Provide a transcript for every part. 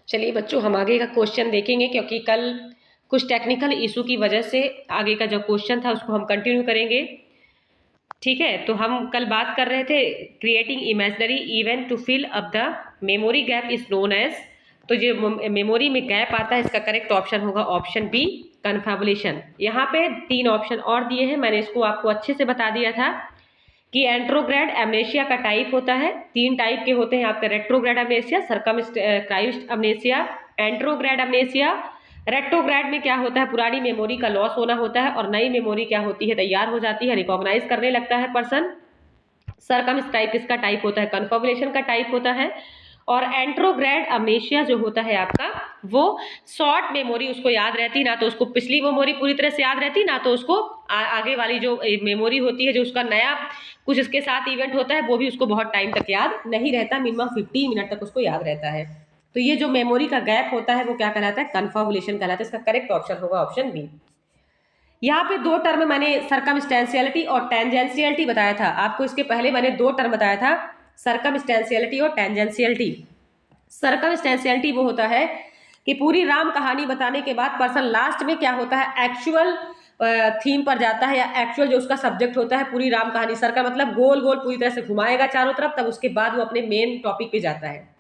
चलिए बच्चों, हम आगे का क्वेश्चन देखेंगे क्योंकि कल कुछ टेक्निकल इशू की वजह से आगे का जो क्वेश्चन था उसको हम कंटिन्यू करेंगे। ठीक है, तो हम कल बात कर रहे थे creating imaginary event to fill up the memory gap is known as. तो जो मेमोरी में गैप आता है इसका करेक्ट ऑप्शन होगा ऑप्शन बी, कन्फैबुलेशन। यहाँ पे 3 ऑप्शन और दिए हैं, मैंने इसको आपको अच्छे से बता दिया था कि एंट्रोग्रेड एमनेशिया का टाइप होता है। 3 टाइप के होते हैं आपका, retrograde amnesia, circumscribed amnesia, anterograde amnesia. Retrograde में क्या होता है, पुरानी मेमोरी का लॉस होना होता है और नई मेमोरी क्या होती है, तैयार हो जाती है, रिकॉग्नाइज करने लगता है पर्सन। सरकमस्क्राइब किसका टाइप होता है, कन्फर्मेशन का टाइप होता है। और एंट्रोग्रेड अमनेशिया जो होता है आपका, वो शॉर्ट मेमोरी उसको याद रहती, ना तो उसको पिछली मेमोरी पूरी तरह से याद रहती, ना तो उसको आगे वाली जो मेमोरी होती है, जो उसका नया कुछ इसके साथ इवेंट होता है, वो भी उसको बहुत टाइम तक याद नहीं रहता, मिनिमम 15 मिनट तक उसको याद रहता है। तो ये जो मेमोरी का गैप होता है वो क्या कहलाता है, कन्फर्मेशन कहलाता है। इसका करेक्ट ऑप्शन होगा ऑप्शन बी। यहाँ पे 2 टर्म मैंने सर्कमस्टेंशियलिटी और टेंजेंशियलिटी बताया था आपको। इसके पहले मैंने 2 टर्म बताया था, सर्कमस्टेंशियलिटी और टेंजेंशियलिटी। सर्कमस्टेंशियलिटी वो होता है कि पूरी राम कहानी बताने के बाद पर्सन लास्ट में क्या होता है, एक्चुअल थीम पर जाता है, या एक्चुअल जो उसका सब्जेक्ट होता है पूरी राम कहानी, सर्कल मतलब गोल गोल पूरी तरह से घुमाएगा चारों तरफ, तब उसके बाद वो अपने मेन टॉपिक पे जाता है।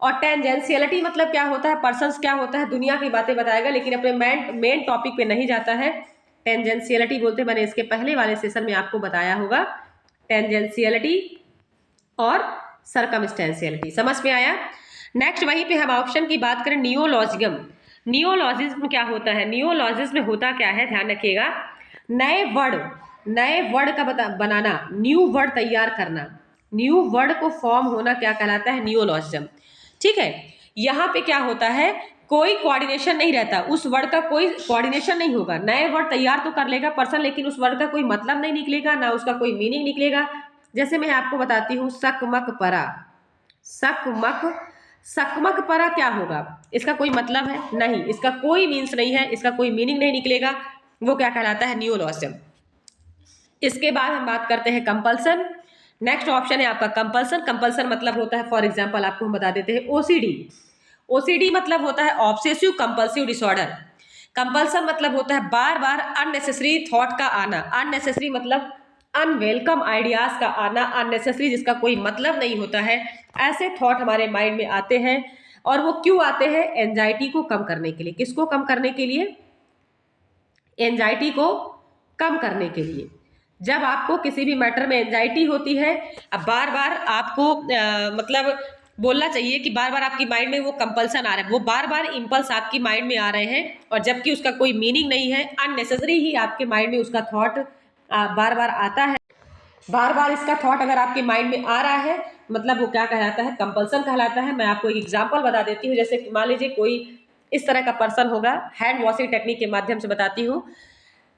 और टेंजेंशियलिटी मतलब क्या होता है, पर्सन्स क्या होता है, दुनिया की बातें बताएगा लेकिन अपने मेन टॉपिक पे नहीं जाता है, टेंजेंशियलिटी बोलते हैं। मैंने इसके पहले वाले सेशन में आपको बताया होगा टेंजेंशियलिटी और सर्कमस्टेंशियलिटी, समझ में आया। नेक्स्ट वहीं पे हम ऑप्शन की बात करें, नियोलॉजिज्म। नियोलॉजिज्म क्या होता है, नियोलॉजिज्म में होता क्या है, ध्यान रखिएगा, नए वर्ड का बनाना, न्यू वर्ड तैयार करना, न्यू वर्ड को फॉर्म होना क्या कहलाता है, नियोलॉजिज्म। ठीक है, यहाँ पे क्या होता है, कोई कोऑर्डिनेशन नहीं रहता, उस वर्ड का कोई कोऑर्डिनेशन नहीं होगा। नए वर्ड तैयार तो कर लेगा पर्सन, लेकिन उस वर्ड का कोई मतलब नहीं निकलेगा, ना उसका कोई मीनिंग निकलेगा। जैसे मैं आपको बताती हूँ, सकमक परा, सकमक परा क्या होगा, इसका कोई मतलब है नहीं, इसका कोई मीन्स नहीं है, इसका कोई मीनिंग नहीं निकलेगा, वो क्या कहलाता है, नियोलॉजिज्म। इसके बाद हम बात करते हैं कंपल्सन। नेक्स्ट ऑप्शन है आपका कंपल्सन। कंपल्सन मतलब होता है, फॉर एग्जांपल आपको हम बता देते हैं, ओसीडी। ओसीडी मतलब होता है ऑब्सेसिव कंपल्सिव डिसऑर्डर। कंपल्सन मतलब होता है बार बार अननेसेसरी थॉट का आना, अननेसेसरी मतलब अनवेलकम आइडियाज का आना, अननेसेसरी जिसका कोई मतलब नहीं होता है, ऐसे थॉट हमारे माइंड में आते हैं। और वो क्यों आते हैं, एंजाइटी को कम करने के लिए। किसको कम करने के लिए, एंजाइटी को कम करने के लिए। जब आपको किसी भी मैटर में एंजाइटी होती है, अब बार बार आपको मतलब बोलना चाहिए कि बार बार आपकी माइंड में वो कंपल्सन आ रहा है, वो बार बार इम्पल्स आपकी माइंड में आ रहे हैं, और जबकि उसका कोई मीनिंग नहीं है, अननेसेसरी ही आपके माइंड में उसका थॉट बार बार आता है। बार बार इसका थॉट अगर आपके माइंड में आ रहा है, मतलब वो क्या कहलाता है, कंपल्सन कहलाता है। मैं आपको एक एग्जाम्पल बता देती हूँ, जैसे मान लीजिए कोई इस तरह का पर्सन होगा, हैंड वॉशिंग टेक्निक के माध्यम से बताती हूँ।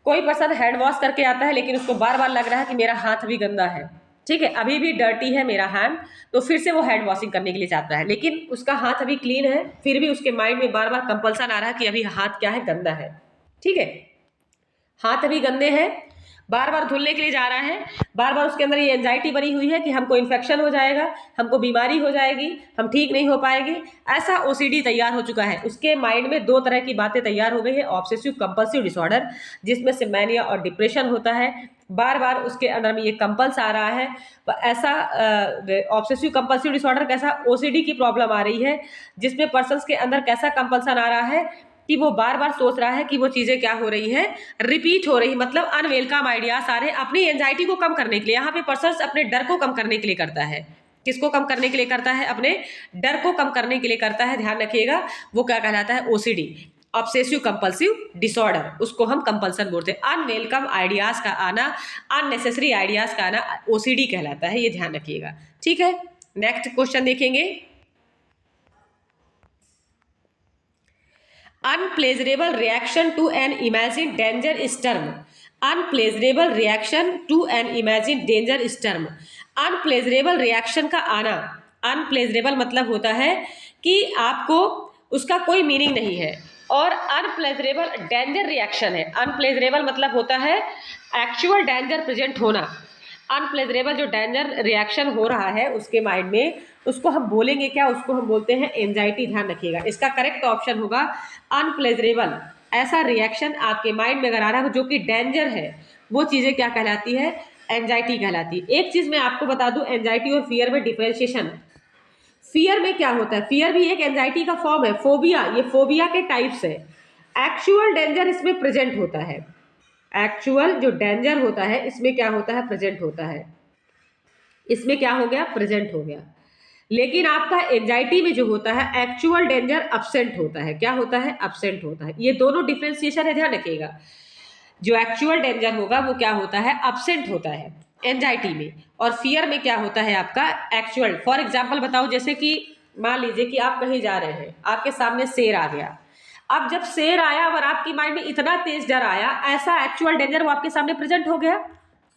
कोई पर्सन हैंड वॉश करके आता है, लेकिन उसको बार बार लग रहा है कि मेरा हाथ भी गंदा है, ठीक है, अभी भी डर्टी है मेरा हैंड, तो फिर से वो हैंड वॉशिंग करने के लिए जाता है, लेकिन उसका हाथ अभी क्लीन है, फिर भी उसके माइंड में बार बार कंपल्सन आ रहा है कि अभी हाथ क्या है, गंदा है। ठीक है, हाथ अभी गंदे हैं, बार बार धुलने के लिए जा रहा है, बार बार उसके अंदर ये एंजाइटी बनी हुई है कि हमको इन्फेक्शन हो जाएगा, हमको बीमारी हो जाएगी, हम ठीक नहीं हो पाएंगे, ऐसा ओसीडी तैयार हो चुका है। उसके माइंड में 2 तरह की बातें तैयार हो गई है, ऑब्सेसिव कंपल्सिव डिसऑर्डर, जिसमें से मैनिया और डिप्रेशन होता है। बार बार उसके अंदर में ये कंपल्स आ रहा है, ऐसा ऑब्सेसिव कंपल्सिव डिसऑर्डर कैसा, ओसीडी की प्रॉब्लम आ रही है, जिसमें पर्सन के अंदर कैसा कंपल्सन आ रहा है कि वो बार बार सोच रहा है कि वो चीजें क्या हो रही हैं, रिपीट हो रही, मतलब अनवेलकम आइडियाज आ रहे हैं अपनी एंजाइटी को कम करने के लिए। यहाँ पे पर्सन अपने डर को कम करने के लिए करता है, किसको कम करने के लिए करता है, अपने डर को कम करने के लिए करता है, ध्यान रखिएगा, वो क्या कहलाता है, ओसीडी, ऑब्सेसिव कंपल्सिव डिसऑर्डर, उसको हम कंपल्सन बोलते हैं। अनवेलकम आइडियाज का आना, अननेसेसरी आइडियाज का आना ओसीडी कहलाता है, ये ध्यान रखिएगा। ठीक है, नेक्स्ट क्वेश्चन देखेंगे, unpleasurable reaction to an imagine danger is term. Unpleasurable reaction to an imagine danger is term. Unpleasurable reaction का आना, अनप्लेजरेबल मतलब होता है कि आपको उसका कोई मीनिंग नहीं है, और अनप्लेजरेबल डेंजर रिएक्शन है। अनप्लेजरेबल मतलब होता है एक्चुअल डेंजर प्रेजेंट होना, अनप्लेजरेबल जो डेंजर रिएक्शन हो रहा है उसके माइंड में, उसको हम बोलेंगे क्या, उसको हम बोलते हैं एंजाइटी। ध्यान रखिएगा, इसका करेक्ट ऑप्शन होगा अनप्लेजरेबल। ऐसा रिएक्शन आपके माइंड में अगर आ रहा है जो कि डेंजर है, वो चीजें क्या कहलाती है, एंजाइटी कहलाती है। एक चीज मैं आपको बता दूं, एंजाइटी और फियर में डिफरेंशिएशन। फियर में क्या होता है, फियर भी एक एंजाइटी का फॉर्म है। फोबिया, ये फोबिया के टाइप्स है। एक्चुअल डेंजर इसमें प्रेजेंट होता है। एक्चुअल जो डेंजर होता है इसमें क्या होता है, प्रेजेंट होता है। इसमें क्या हो गया, प्रेजेंट हो गया। लेकिन आपका एंजाइटी में जो होता है एक्चुअल डेंजर अब्सेंट होता है। क्या होता है, अब्सेंट होता है। ये दोनों डिफरेंशिएशन है, ध्यान रखिएगा। जो एक्चुअल डेंजर होगा वो क्या होता है, अब्सेंट होता है एंजाइटी में। और फियर में क्या होता है आपका, एक्चुअल। फॉर एग्जाम्पल बताओ, जैसे कि मान लीजिए कि आप कहीं जा रहे हैं, आपके सामने शेर आ गया। अब जब शेर आया और आपकी माइंड में इतना तेज डर आया, ऐसा एक्चुअल डेंजर वो आपके सामने प्रेजेंट हो गया।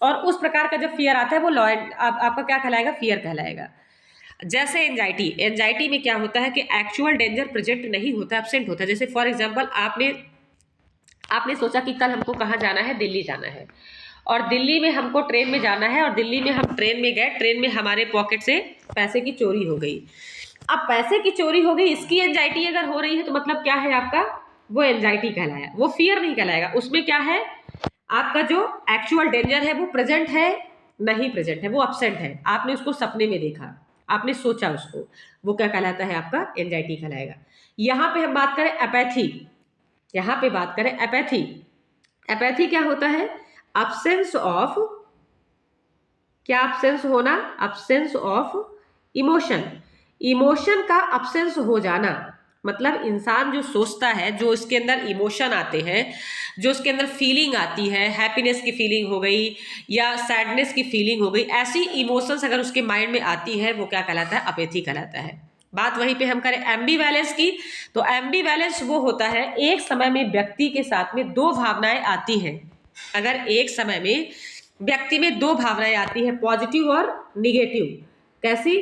और उस प्रकार का जब फियर आता है वो आपका क्या कहलाएगा, फियर कहलाएगा। जैसे एंजाइटी, एंजाइटी में क्या होता है कि एक्चुअल डेंजर प्रेजेंट नहीं होता, एब्सेंट होता है। जैसे फॉर एग्जाम्पल आपने सोचा कि कल हमको कहाँ जाना है, दिल्ली जाना है। और दिल्ली में हमको ट्रेन में जाना है, और दिल्ली में हम ट्रेन में गए, ट्रेन में हमारे पॉकेट से पैसे की चोरी हो गई। अब पैसे की चोरी हो गई, इसकी एंजाइटी अगर हो रही है तो मतलब क्या है आपका, वो एंजाइटी कहलाया, वो फियर नहीं कहलाएगा। उसमें क्या है, आपका जो एक्चुअल डेंजर है वो प्रेजेंट है, नहीं प्रेजेंट है, वो अब्सेंट है। आपने उसको सपने में देखा, आपने सोचा उसको, वो क्या कहलाता है, आपका एंजाइटी कहलाएगा। यहाँ पे हम बात करें अपैथी, यहाँ पे बात करें अपैथी। अपैथी क्या होता है, अब्सेंस ऑफ, क्या अब्सेंस होना, अब्सेंस ऑफ इमोशन। इमोशन का अब्सेंस हो जाना, मतलब इंसान जो सोचता है, जो इसके अंदर इमोशन आते हैं, जो उसके अंदर फीलिंग आती है, हैप्पीनेस की फीलिंग हो गई या सैडनेस की फीलिंग हो गई, ऐसी इमोशंस अगर उसके माइंड में आती है, वो क्या कहलाता है, अपैथी कहलाता है। बात वहीं पे हम करें एम्बिवैलेंस की, तो एम्बिवैलेंस वो होता है, एक समय में व्यक्ति के साथ में दो भावनाएं आती हैं। अगर एक समय में व्यक्ति में दो भावनाएं आती हैं, पॉजिटिव और निगेटिव। कैसी,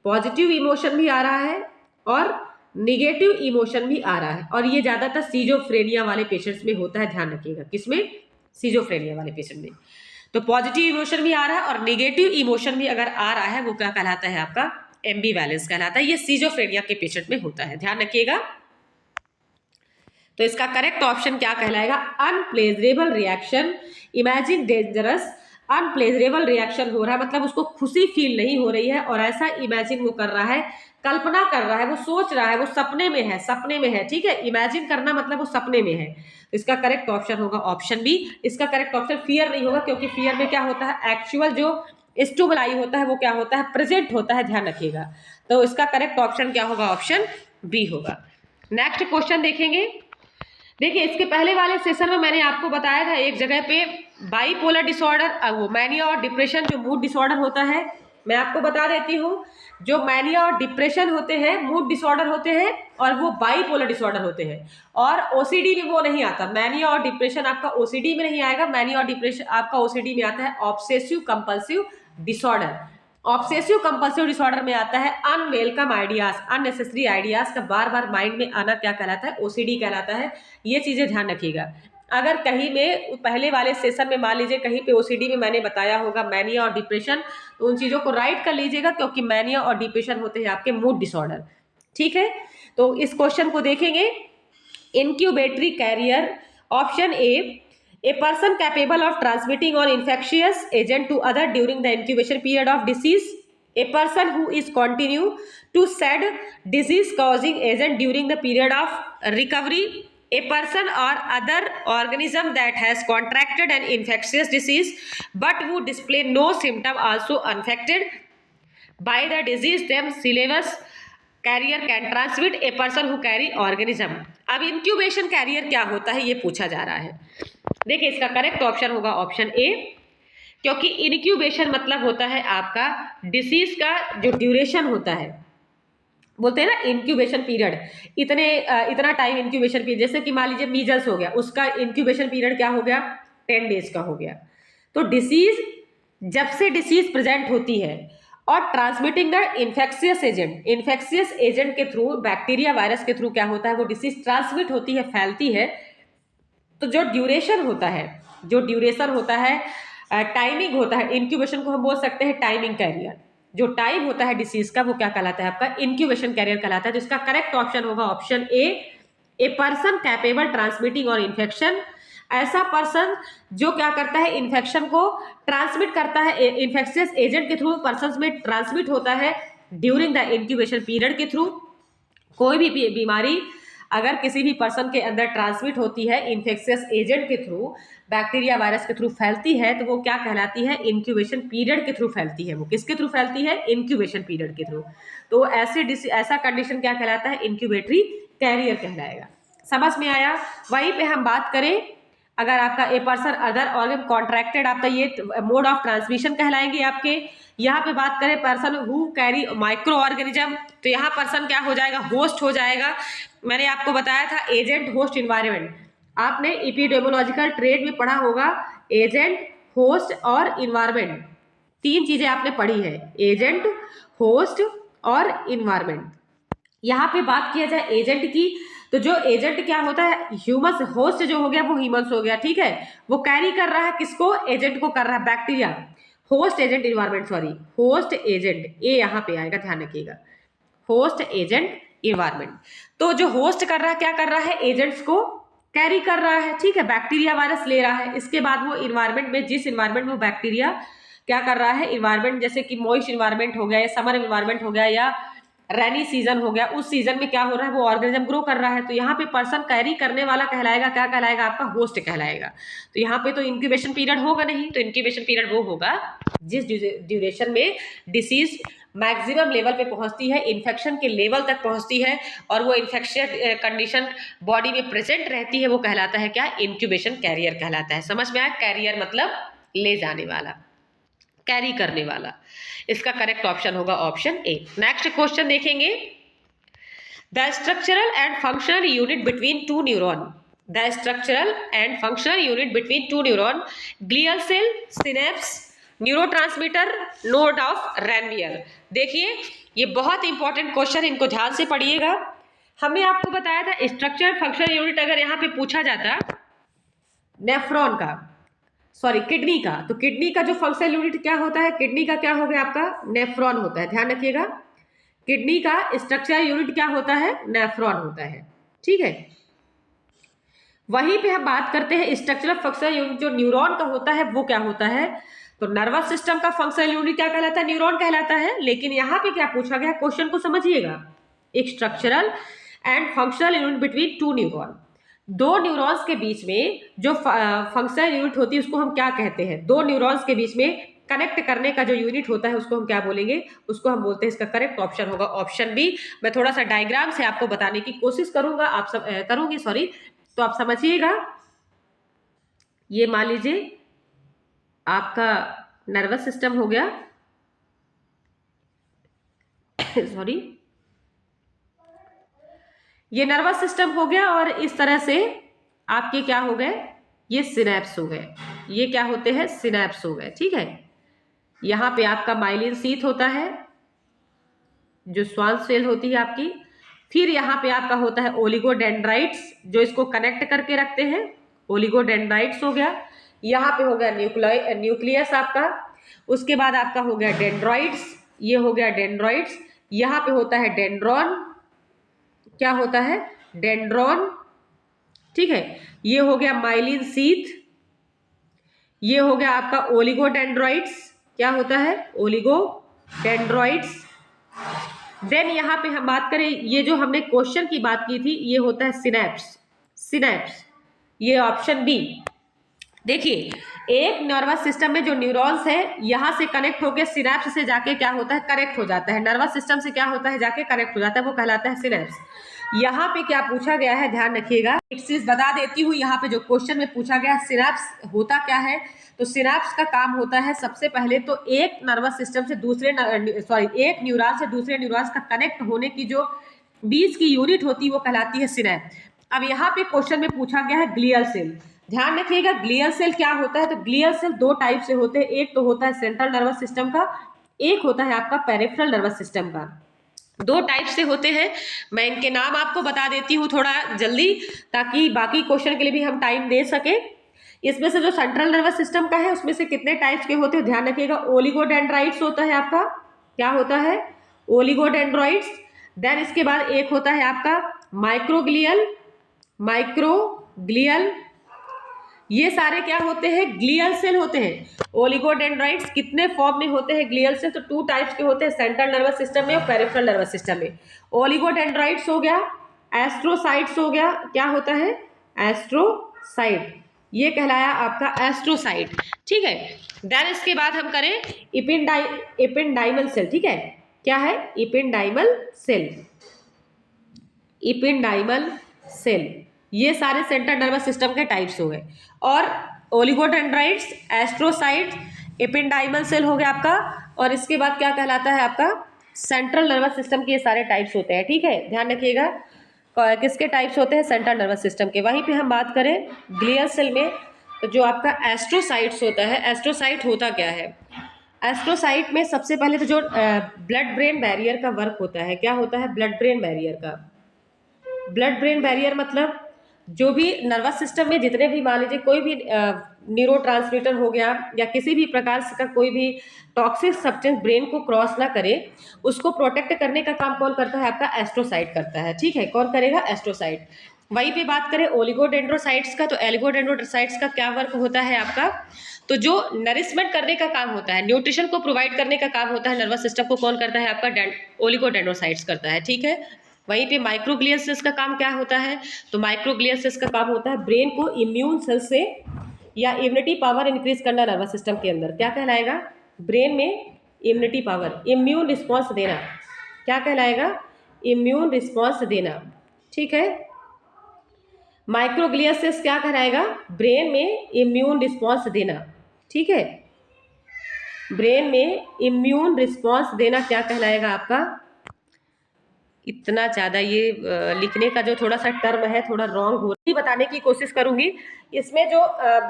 पॉजिटिव इमोशन भी आ रहा है और निगेटिव इमोशन भी आ रहा है। और ये ज्यादातर सीजोफ्रेनिया वाले पेशेंट्स में होता है, ध्यान रखिएगा। किसमें, सीजोफ्रेनिया वाले पेशेंट में। तो पॉजिटिव इमोशन भी आ रहा है और निगेटिव इमोशन भी अगर आ रहा है, वो क्या कहलाता है, आपका एम्बिवैलेंस कहलाता है। ये सीजोफ्रेनिया के पेशेंट में होता है, ध्यान रखिएगा। तो इसका करेक्ट ऑप्शन क्या कहलाएगा, अनप्लेजरेबल रिएक्शन। इमेजिन डेंजरस, अनप्लेजरेबल रिएक्शन हो रहा है, मतलब उसको खुशी फील नहीं हो रही है, और ऐसा इमेजिन वो कर रहा है, कल्पना कर रहा है, वो सोच रहा है, वो सपने में है, सपने में है। ठीक है, इमेजिन करना मतलब वो सपने में है। इसका करेक्ट ऑप्शन होगा ऑप्शन बी। इसका करेक्ट ऑप्शन फियर नहीं होगा, क्योंकि फियर में क्या होता है, एक्चुअल जो स्टिमुलाई होता है वो क्या होता है, प्रेजेंट होता है, ध्यान रखिएगा। तो इसका करेक्ट ऑप्शन क्या होगा, ऑप्शन बी होगा। नेक्स्ट क्वेश्चन देखेंगे। देखिए, इसके पहले वाले सेशन में मैंने आपको बताया था एक जगह पे, बाईपोलर डिसऑर्डर, वो मैनिया और डिप्रेशन जो मूड डिसऑर्डर होता है, मैं आपको बता देती हूँ। जो मैनिया और डिप्रेशन होते हैं, मूड डिसऑर्डर होते हैं, और वो बाईपोलर डिसऑर्डर होते हैं। और ओसीडी में वो नहीं आता। मैनिया और डिप्रेशन आपका ओसीडी में नहीं आएगा। मैनिया और डिप्रेशन आपका ओसीडी में आता है obsessive compulsive disorder. Obsessive compulsive disorder में आता है अनवेलकम आइडियाज, अननेसेसरी आइडियाज का बार बार माइंड में आना, क्या कहलाता है, ओसीडी कहलाता है। ये चीजें ध्यान रखिएगा। अगर कहीं में पहले वाले सेशन में मान लीजिए कहीं पे ओसीडी में मैंने बताया होगा मैनिया और डिप्रेशन, तो उन चीजों को राइट कर लीजिएगा, क्योंकि मैनिया और डिप्रेशन होते हैं आपके मूड डिसऑर्डर। ठीक है, तो इस क्वेश्चन को देखेंगे। Incubatory carrier, option a person capable of transmitting an infectious agent to other during the incubation period of disease, a person who is continue to shed disease causing agent during the period of recovery, a person or other organism that has contracted an infectious disease but who display no symptom also infected by the disease themselves, carrier can transmit, a person who carry organism. अब incubation carrier क्या होता है, ये पूछा जा रहा है। देखिए, इसका करेक्ट ऑप्शन होगा ऑप्शन ए, क्योंकि इनक्यूबेशन मतलब होता है आपका डिसीज का जो ड्यूरेशन होता है, बोलते हैं ना इंक्यूबेशन पीरियड, इतना टाइम इंक्यूबेशन पीरियड। जैसे कि मान लीजिए मीजल्स हो गया, उसका इंक्यूबेशन पीरियड क्या हो गया, 10 डेज का हो गया। तो डिसीज, जब से डिसीज प्रेजेंट होती है और transmitting the infectious agent, infectious agent के थ्रू, बैक्टीरिया वायरस के थ्रू क्या होता है, वो डिसीज ट्रांसमिट होती है, फैलती है। तो जो ड्यूरेशन होता है, जो ड्यूरेशन होता है टाइमिंग होता है, इंक्यूबेशन को हम बोल सकते हैं टाइमिंग कैरियर। जो टाइम होता है डिसीज का वो क्या कहलाता है आपका इंक्यूबेशन कैरियर कहलाता है। तो इसका करेक्ट ऑप्शन होगा option a person capable transmitting और इन्फेक्शन। ऐसा पर्सन जो क्या करता है इन्फेक्शन को ट्रांसमिट करता है, इन्फेक्शियस एजेंट के थ्रू पर्सन में ट्रांसमिट होता है ड्यूरिंग द इंक्यूबेशन पीरियड के थ्रू। कोई भी बीमारी अगर किसी भी पर्सन के अंदर ट्रांसमिट होती है इन्फेक्शियस एजेंट के थ्रू, बैक्टीरिया वायरस के थ्रू फैलती है, तो वो क्या कहलाती है इंक्यूबेशन पीरियड के थ्रू फैलती है। वो किसके थ्रू फैलती है इंक्यूबेशन पीरियड के थ्रू। तो ऐसा कंडीशन क्या कहलाता है इंक्यूबेटरी कैरियर कहलाएगा। समझ में आया। वहीं पे हम बात करें अगर आपका a person other organ contracted, आपका ये मोड ऑफ ट्रांसमिशन कहलाएंगे आपके। यहाँ पे बात करें person who carry micro organism, तो यहाँ पर्सन क्या हो जाएगा होस्ट हो जाएगा। मैंने आपको बताया था एजेंट होस्ट इन्वायरमेंट, आपने एपिडेमियोलॉजिकल ट्रेड में पढ़ा होगा एजेंट होस्ट और इन्वायरमेंट, तीन चीजें आपने पढ़ी है एजेंट होस्ट और इन्वायरमेंट। यहाँ पे बात किया जाए एजेंट की, तो जो एजेंट क्या होता है ह्यूमस, होस्ट जो हो गया वो ह्यूमस हो गया, ठीक है। वो कैरी कर रहा है किसको एजेंट को कर रहा है bacteria. Host agent environment, sorry host agent ये यहाँ पे आएगा ध्यान रखिएगा, होस्ट एजेंट इन्वायरमेंट। तो जो होस्ट कर रहा है क्या कर रहा है एजेंट्स को कैरी कर रहा है, ठीक है, बैक्टीरिया वायरस ले रहा है। इसके बाद वो इन्वायरमेंट में जिस इन्वायरमेंट में वो बैक्टीरिया क्या कर रहा है इन्वायरमेंट जैसे कि मॉइस्ट इन्वायरमेंट हो गया या समर इन्वायरमेंट हो गया या रेनी सीजन हो गया, उस सीजन में क्या हो रहा है वो ऑर्गेनिज्म ग्रो कर रहा है। तो यहाँ पे पर्सन कैरी करने वाला कहलाएगा क्या कहलाएगा आपका होस्ट कहलाएगा। तो यहाँ पे तो इंक्यूबेशन पीरियड होगा नहीं, तो इंक्यूबेशन पीरियड वो होगा जिस ड्यूरेशन में डिसीज मैक्सिमम लेवल पे पहुंचती है, इन्फेक्शन के लेवल तक पहुंचती है और वो इन्फेक्शियस कंडीशन बॉडी में प्रेजेंट रहती है, वो कहलाता है क्या इंक्यूबेशन कैरियर कहलाता है। समझ में आया, कैरियर मतलब ले जाने वाला, कैरी करने वाला। इसका करेक्ट ऑप्शन होगा ऑप्शन ए। नेक्स्ट क्वेश्चन देखेंगे, the structural and functional unit between two neuron, the structural and functional unit between two neuron, glial cell, synapse, neurotransmitter, node of Ranvier. देखिए ये बहुत इंपॉर्टेंट क्वेश्चन, इनको ध्यान से पढ़िएगा। हमने आपको बताया था स्ट्रक्चरल फंक्शनल यूनिट अगर यहाँ पे पूछा जाता नेफ्रॉन का, सॉरी किडनी का, तो किडनी का जो फंक्शनल यूनिट क्या होता है, किडनी का क्या हो गया आपका नेफ्रॉन होता है, ध्यान रखिएगा। किडनी का स्ट्रक्चरल यूनिट क्या होता है नेफ्रॉन होता है, ठीक है। वहीं पे हम बात करते हैं स्ट्रक्चरल फंक्शनल यूनिट जो न्यूरॉन का होता है वो क्या होता है, तो नर्वस सिस्टम का फंक्शनल यूनिट क्या कहलाता है न्यूरॉन कहलाता है। लेकिन यहाँ पे क्या पूछा गया क्वेश्चन को समझिएगा, एक structural and functional unit between two neuron, दो न्यूरॉन्स के बीच में जो फंक्शनल यूनिट होती है उसको हम क्या कहते हैं, दो न्यूरॉन्स के बीच में कनेक्ट करने का जो यूनिट होता है उसको हम क्या बोलेंगे, उसको हम बोलते हैं, इसका करेक्ट ऑप्शन होगा ऑप्शन बी। मैं थोड़ा सा डायग्राम से आपको बताने की कोशिश करूंगा, आप सब करूंगी सॉरी, तो आप समझिएगा। ये मान लीजिए आपका नर्वस सिस्टम हो गया सॉरी, ये नर्वस सिस्टम हो गया और इस तरह से आपके क्या हो गए ये सिनेप्स हो गए, ये क्या होते हैं सिनेप्स हो गए, ठीक है। यहाँ पे आपका माइलिन शीथ होता है जो स्वान सेल होती है आपकी, फिर यहाँ पे आपका होता है ओलिगोडेंड्राइट्स जो इसको कनेक्ट करके रखते हैं, ओलिगोडेंड्राइट्स हो गया। यहाँ पे हो गया न्यूक्लियस आपका, उसके बाद आपका हो गया डेंड्रॉइड्स, ये हो गया डेंड्रॉइड्स। यहाँ पे होता है डेंड्रॉन, क्या होता है डेंड्रॉन, ठीक है। ये हो गया माइलिन शीथ, ये हो गया आपका ओलिगोडेंड्रॉइड्स, क्या होता है ओलिगोडेंड्रॉइड्स। देन यहाँ पे हम बात करें, ये जो हमने क्वेश्चन की बात की थी ये होता है सिनेप्स, सिनेप्स ये ऑप्शन बी। देखिए एक नर्वस सिस्टम में जो न्यूरॉन्स है यहाँ से कनेक्ट होकर सिनेप्स से जाके क्या होता है कनेक्ट हो जाता है, नर्वस सिस्टम से क्या होता है जाके कनेक्ट हो जाता है, वो कहलाता है सिनेप्स। यहाँ पे क्या पूछा गया है ध्यान रखिएगा, एक चीज बता देती हूँ, यहाँ पे जो क्वेश्चन में पूछा गया सिनेप्स होता क्या है, तो सिनेप्स का काम होता है सबसे पहले तो एक नर्वस सिस्टम से दूसरे एक न्यूरॉन से दूसरे न्यूरॉन्स का कनेक्ट होने की जो बीच की यूनिट होती है वो कहलाती है सिनेप्स। अब यहाँ पे क्वेश्चन में पूछा गया है ग्लियल सेल, ध्यान रखिएगा ग्लियल सेल क्या होता है, तो ग्लियल सेल दो टाइप से होते हैं, एक तो होता है सेंट्रल नर्वस सिस्टम का, एक होता है आपका पेरिफेरल नर्वस सिस्टम का, दो टाइप से होते हैं। मैं इनके नाम आपको बता देती हूँ थोड़ा जल्दी ताकि बाकी क्वेश्चन के लिए भी हम टाइम दे सके। इसमें से जो सेंट्रल नर्वस सिस्टम का है उसमें से कितने टाइप्स के होते हैं ध्यान रखिएगा। ओलिगोडेंड्राइट्स होता है आपका, क्या होता है, ओलिगोडेंड्राइट्स। देन इसके बाद एक होता है आपका माइक्रोग्लियल, माइक्रोग्लियल, ये सारे क्या होते हैं, ग्लियल सेल होते हैं। ओलिगोडेंड्राइट्स कितने फॉर्म में होते हैं ग्लियल सेल, तो 2 टाइप्स के होते हैं, सेंट्रल नर्वस सिस्टम में और पेरिफेरल नर्वस सिस्टम में। ओलिगोडेंड्राइट्स हो गया, एस्ट्रोसाइट्स हो गया, क्या होता है, एस्ट्रोसाइट, ये कहलाया आपका एस्ट्रोसाइट, ठीक है। देन इसके बाद हम करें इपिंडाइमल सेल, ठीक है, क्या है, इपिंडाइमल सेल, इपिंडाइमल सेल, ये सारे सेंट्रल नर्वस सिस्टम के टाइप्स हो गए। और ओलिगोडेंड्राइट्स, एस्ट्रोसाइट्स, इपिंडाइमल सेल हो गया आपका, और इसके बाद क्या कहलाता है आपका, सेंट्रल नर्वस सिस्टम के ये सारे टाइप्स होते हैं, ठीक है, ध्यान रखिएगा। किसके टाइप्स होते हैं, सेंट्रल नर्वस सिस्टम के। वहीं पे हम बात करें ग्लियल सेल में, तो जो आपका एस्ट्रोसाइट्स होता है, एस्ट्रोसाइट होता क्या है, एस्ट्रोसाइट में सबसे पहले तो जो ब्लड ब्रेन बैरियर का वर्क होता है, क्या होता है, ब्लड ब्रेन बैरियर का। ब्लड ब्रेन बैरियर मतलब जो भी नर्वस सिस्टम में जितने भी, मान लीजिए कोई भी न्यूरोट्रांसमीटर हो गया या किसी भी प्रकार का कोई भी टॉक्सिक सब्सटेंस ब्रेन को क्रॉस ना करे, उसको प्रोटेक्ट करने का काम कौन करता है, आपका एस्ट्रोसाइट करता है, ठीक है, कौन करेगा, एस्ट्रोसाइट। वहीं पे बात करें ओलिगोडेंड्रोसाइट्स का, तो ओलिगोडेंड्रोसाइट्स का क्या वर्क होता है आपका, तो जो नरिशमेंट करने का काम होता है, न्यूट्रिशन को प्रोवाइड करने का काम होता है नर्वस सिस्टम को, कौन करता है, आपका ओलिगोडेंड्रोसाइट्स करता है, ठीक है। वहीं पे माइक्रोग्लियल सेल्स का काम क्या होता है, तो माइक्रोग्लियल सेल्स का काम होता है ब्रेन को इम्यून सेल से या इम्यूनिटी पावर इंक्रीज करना नर्वस सिस्टम के अंदर, क्या कहलाएगा, ब्रेन में इम्यूनिटी पावर, इम्यून रिस्पॉन्स देना, क्या कहलाएगा, इम्यून रिस्पॉन्स देना, ठीक है। माइक्रोग्लियल सेल्स क्या कहलाएगा, ब्रेन में इम्यून रिस्पॉन्स देना, ठीक है, ब्रेन में इम्यून रिस्पॉन्स देना क्या कहलाएगा आपका। इतना ज़्यादा ये लिखने का जो थोड़ा सा टर्म है थोड़ा रॉन्ग हो रही, बताने की कोशिश करूंगी। इसमें जो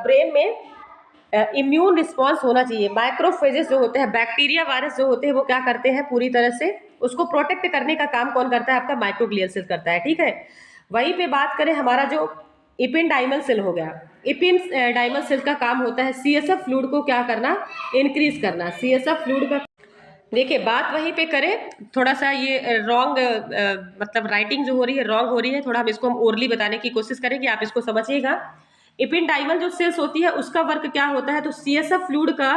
ब्रेन में इम्यून रिस्पॉन्स होना चाहिए, माइक्रोफेजेस जो होते हैं, बैक्टीरिया वायरस जो होते हैं, वो क्या करते हैं, पूरी तरह से उसको प्रोटेक्ट करने का काम कौन करता है, आपका माइक्रोग्लियल सेल करता है, ठीक है। वहीं पे बात करें हमारा जो इपिंडाइमल सेल हो गया, इपिंडाइमल सेल का काम होता है CSF फ्लूइड को क्या करना, इंक्रीज करना, CSF फ्लूइड का। देखिए बात वहीं पे करें, थोड़ा सा ये रॉन्ग मतलब राइटिंग जो हो रही है रॉन्ग हो रही है, थोड़ा हम इसको हम ओरली बताने की कोशिश करेंगे, आप इसको समझिएगा। इपिंडाइमल जो सेल्स होती है उसका वर्क क्या होता है, तो CSF फ्लूइड का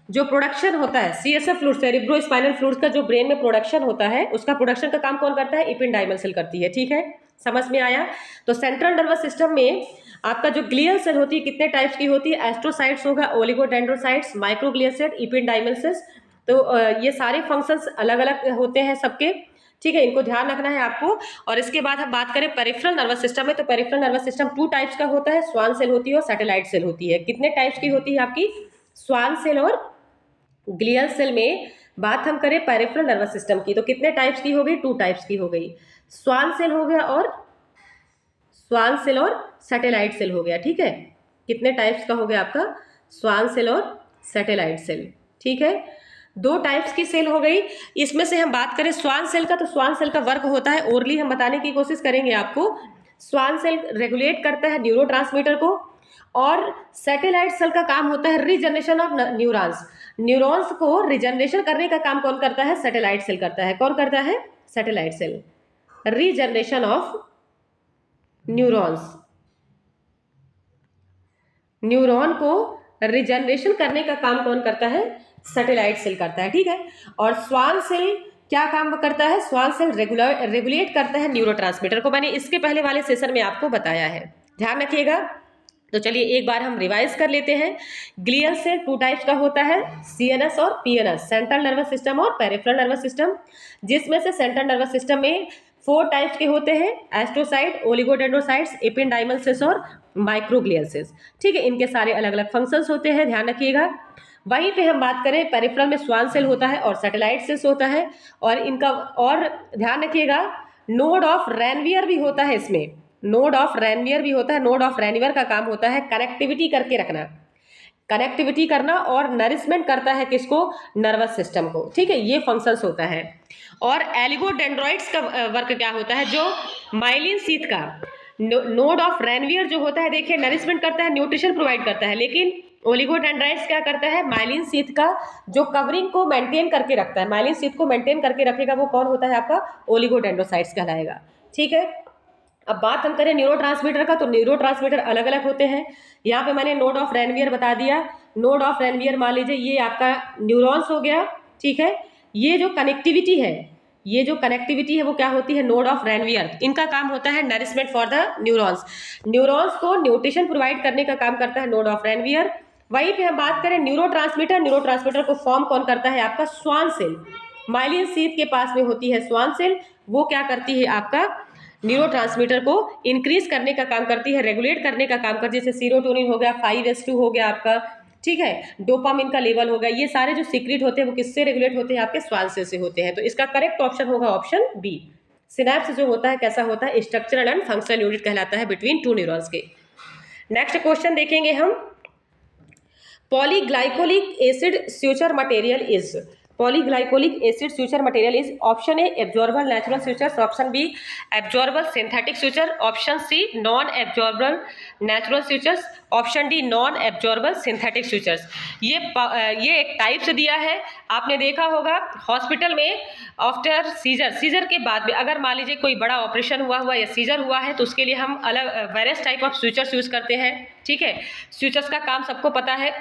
जो प्रोडक्शन होता है, CSF fluid, cerebro spinal fluid का जो ब्रेन में प्रोडक्शन होता है, उसका प्रोडक्शन का काम कौन करता है, इपिंडाइमल सेल करती है, ठीक है, समझ में आया। तो सेंट्रल नर्वस सिस्टम में आपका जो ग्लियल सेल होती है कितने टाइप्स की होती है, एस्ट्रोसाइट्स होगा, ओलिगोडेंड्रोसाइट्स, माइक्रोग्लियल सेल, इपिंडाइमल सेल्स। तो ये सारे फंक्शंस अलग अलग होते हैं सबके, ठीक है, इनको ध्यान रखना है आपको। और इसके बाद हम बात करें पेरिफेरल नर्वस सिस्टम में, तो पेरिफेरल नर्वस सिस्टम 2 टाइप्स का होता है, स्वान सेल होती है और सैटेलाइट सेल होती है। कितने टाइप्स की होती है आपकी, स्वान सेल और ग्लियल सेल में। बात हम करें पेरिफेरल नर्वस सिस्टम की, तो कितने टाइप्स की हो गई, 2 टाइप्स की हो गई, स्वान सेल हो गया और स्वान सेल और सैटेलाइट सेल हो गया, ठीक है। कितने टाइप्स का हो गया आपका, स्वान सेल और सैटेलाइट सेल, ठीक है, 2 टाइप्स की सेल हो गई। इसमें से हम बात करें स्वान सेल का, तो स्वान सेल का वर्क होता है, ओरली हम बताने की कोशिश करेंगे आपको। स्वान सेल रेगुलेट करता है न्यूरोट्रांसमीटर को, और सैटेलाइट सेल का काम होता है रीजनरेशन ऑफ न्यूरॉन्स, न्यूरॉन्स को रिजनरेशन करने का काम कौन करता है, सैटेलाइट सेल करता है, कौन करता है, satellite cell, regeneration of neurons, neuron को रिजनरेशन करने का काम कौन करता है, सैटेलाइट सेल करता है, ठीक है। और स्वान सेल क्या काम करता है, स्वान सेल रेगुलेट करता है न्यूरोट्रांसमीटर को, मैंने इसके पहले वाले सेशन में आपको बताया है, ध्यान रखिएगा। तो चलिए एक बार हम रिवाइज कर लेते हैं। ग्लियल सेल 2 टाइप्स का होता है, CNS और PNS, सेंट्रल नर्वस सिस्टम और पेरिफेरल नर्वस सिस्टम, जिसमें से सेंट्रल नर्वस सिस्टम में 4 टाइप्स के होते हैं, एस्ट्रोसाइट, ओलिगोडेंड्रोसाइट्स, इपिंडाइमल सेल्स और माइक्रोग्लियल सेल्स, ठीक है, इनके सारे अलग अलग फंक्शंस होते हैं, ध्यान रखिएगा। वहीं पे हम बात करें पेरिफेरल में स्वान सेल होता है और सैटेलाइट सेल्स होता है, और इनका और ध्यान रखिएगा नोड ऑफ रैनवियर भी होता है, इसमें नोड ऑफ रैनवियर भी होता है। नोड ऑफ रैनवियर का काम होता है कनेक्टिविटी करके रखना, कनेक्टिविटी करना, और नरिशमेंट करता है किसको, नर्वस सिस्टम को, ठीक है, ये फंक्शंस होता है। और एलिगोडेंड्रॉइड्स का वर्क क्या होता है, जो माइलिन शीथ का, नोड ऑफ रेनवियर जो होता है, देखिए नरिशमेंट करता है, न्यूट्रिशन प्रोवाइड करता है, लेकिन ओलिगोडेंड्राइट्स क्या करता है, माइलिन शीथ का जो कवरिंग को मेंटेन करके रखता है, माइलिन शीथ को मेंटेन करके रखेगा, वो कौन होता है आपका, ओलिगोडेंड्रोसाइट्स कहलाएगा। ठीक है, अब बात हम करें न्यूरोट्रांसमीटर का, तो न्यूरोट्रांसमीटर अलग अलग होते हैं। यहाँ पे मैंने नोड ऑफ रेनवियर बता दिया। नोड ऑफ रेनवियर मान लीजिए ये आपका न्यूरॉन्स हो गया। ठीक है, ये जो कनेक्टिविटी है, ये जो कनेक्टिविटी है वो क्या होती है, नोड ऑफ रेनवियर। इनका काम होता है nourishment for the neurons, neurons को न्यूट्रिशन प्रोवाइड करने का काम करता है नोड ऑफ रेनवियर। वहीं पे हम बात करें न्यूरोट्रांसमीटर, न्यूरोट्रांसमीटर को फॉर्म कौन करता है, आपका स्वान सेल। माइलिन शीथ के पास में होती है स्वान सेल, वो क्या करती है, आपका न्यूरोट्रांसमीटर को इंक्रीज करने का काम करती है, रेगुलेट करने का काम करती है। जैसे सीरोटोनिन हो गया, 5S2 हो गया आपका, ठीक है, डोपामिन का लेवल हो गया, ये सारे जो सीक्रेट होते हैं वो किससे रेगुलेट होते हैं, आपके स्वान सेल से होते हैं। तो इसका करेक्ट ऑप्शन होगा ऑप्शन बी। सिनैप्स जो होता है कैसा होता है, स्ट्रक्चरल एंड फंक्शनल यूनिट कहलाता है बिटवीन टू न्यूरॉन्स के। नेक्स्ट क्वेश्चन देखेंगे हम, polyglycolic acid suture material is, polyglycolic acid suture material is, option a absorbable natural sutures, option b absorbable synthetic suture, option c non absorbable natural sutures, option d non absorbable synthetic sutures. ये एक types दिया है, आपने देखा होगा hospital में after scissor, scissor के बाद में अगर मान लीजिए कोई बड़ा ऑपरेशन हुआ या सीजर हुआ है, तो उसके लिए हम अलग वेरियस टाइप ऑफ स्यूचर्स यूज करते हैं। ठीक है, स्यूचर्स का काम सबको पता है,